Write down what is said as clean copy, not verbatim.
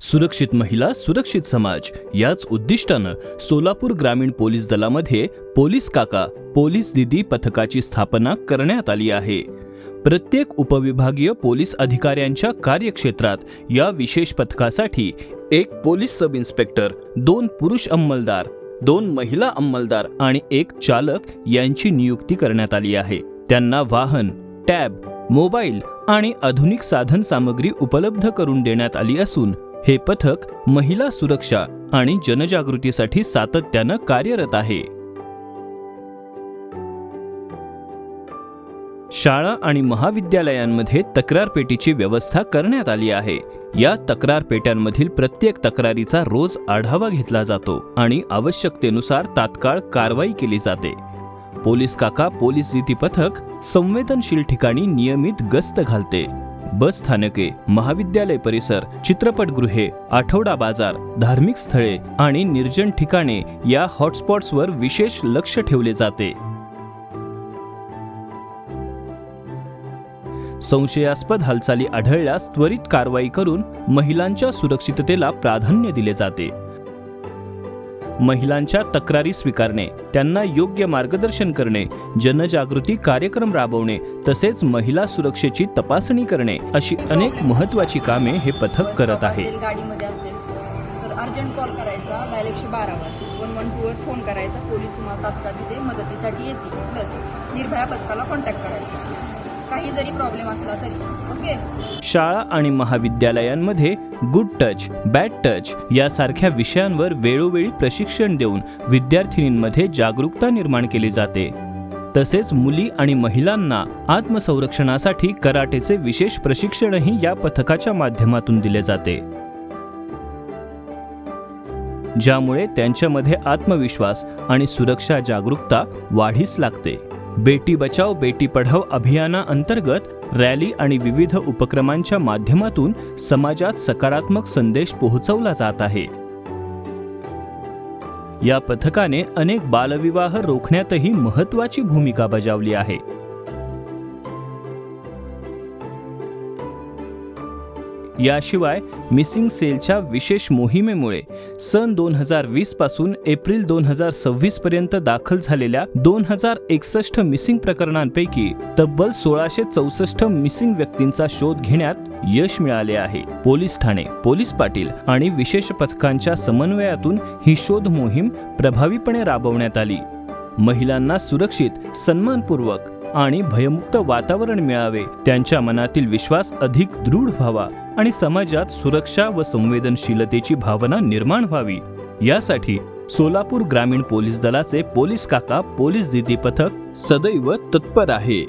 सुरक्षित महिला सुरक्षित समाज याच उद्दिष्टानं सोलापूर ग्रामीण पोलीस दलामध्ये पोलीस काका पोलीस दीदी पथकाची स्थापना करण्यात आली आहे। प्रत्येक उपविभागीय पोलीस अधिकाऱ्यांच्या कार्यक्षेत्रात या विशेष पथकासाठी एक पोलीस सब इन्स्पेक्टर, 2 पुरुष अंमलदार, 2 महिला अंमलदार आणि 1 चालक यांची नियुक्ती करण्यात आली आहे। त्यांना वाहन, टॅब, मोबाईल आणि आधुनिक साधन सामग्री उपलब्ध करून देण्यात आली असून हे पथक महिला सुरक्षा आणि जनजागृतीसाठी सातत्यानं कार्यरत आहे। शाळा आणि महाविद्यालयांमध्ये तक्रार पेटीची व्यवस्था करण्यात आली आहे। या तक्रार पेट्यांमधील प्रत्येक तक्रारीचा रोज आढावा घेतला जातो आणि आवश्यकतेनुसार तात्काळ कारवाई केली जाते। पोलीस काका पोलीस दीदी पथक संवेदनशील ठिकाणी नियमित गस्त घालते। बस स्थानके, महाविद्यालय परिसर, चित्रपटगृहे, आठवडा बाजार, धार्मिक स्थळे आणि निर्जन ठिकाणे या हॉटस्पॉट्सवर विशेष लक्ष ठेवले जाते। संशयास्पद हालचाली आढळल्यास त्वरित कारवाई करून महिलांच्या सुरक्षिततेला प्राधान्य दिले जाते। महिलांच्या तक्रारी स्वीकारणे, त्यांना योग्य मार्गदर्शन करणे, जनजागृती कार्यक्रम राबवणे तसेच महिला सुरक्षेची तपासणी करणे अशी अनेक महत्त्वाची कामे हे पथक करत आहे। गाडीमध्ये असेल तर अर्जंट कॉल करायचा, डायरेक्ट 112 वर 112 वर फोन करायचा, पोलीस तुम्हाला तात्काळ तिथे मदतीसाठी येतील। प्लस निर्भया पथकाला कॉन्टॅक्ट करायचा काही जरी प्रॉब्लेम असला तरी। ओके। शाळा आणि महाविद्यालयांमध्ये गुड टच, बॅड टच यासारख्या विषयांवर वेळोवेळी प्रशिक्षण देऊन विद्यार्थिनींमध्ये जागरूकता निर्माण केली जाते। तसेच मुली आणि महिलांना आत्मसंरक्षणासाठी कराटेचे विशेष प्रशिक्षणही या पथकाच्या माध्यमातून दिले जाते, ज्यामुळे त्यांच्यामध्ये आत्मविश्वास आणि सुरक्षा जागरूकता वाढीस लागते। बेटी बचाओ बेटी पढाओ अभियानाअंतर्गत रॅली आणि विविध उपक्रमांच्या माध्यमातून समाजात सकारात्मक संदेश पोहोचवला जात आहे। या पथकाने अनेक बालविवाह रोखण्यातही महत्त्वाची भूमिका बजावली आहे। याशिवाय मिसिंग सेलच्या विशेष मोहिमेमुळे सन 2020 पासून एप्रिल 2026 पर्यंत दाखल झालेल्या 2061 मिसिंग प्रकरणांपैकी तब्बल 1664 मिसिंग व्यक्तींचा शोध घेण्यात यश मिळाले आहे। पोलीस ठाणे, पोलीस पाटील आणि विशेष पथकांच्या समन्वयातून ही शोध मोहीम प्रभावीपणे राबवण्यात आली। महिलांना सुरक्षित, सन्मानपूर्वक आणि भयमुक्त वातावरण मिळावे, त्यांच्या मनातील विश्वास अधिक दृढ व्हावा आणि समाजात सुरक्षा व संवेदनशीलतेची भावना निर्माण व्हावी यासाठी सोलापूर ग्रामीण पोलीस दलाचे पोलीस काका पोलीस दीदी पथक सदैव तत्पर आहे।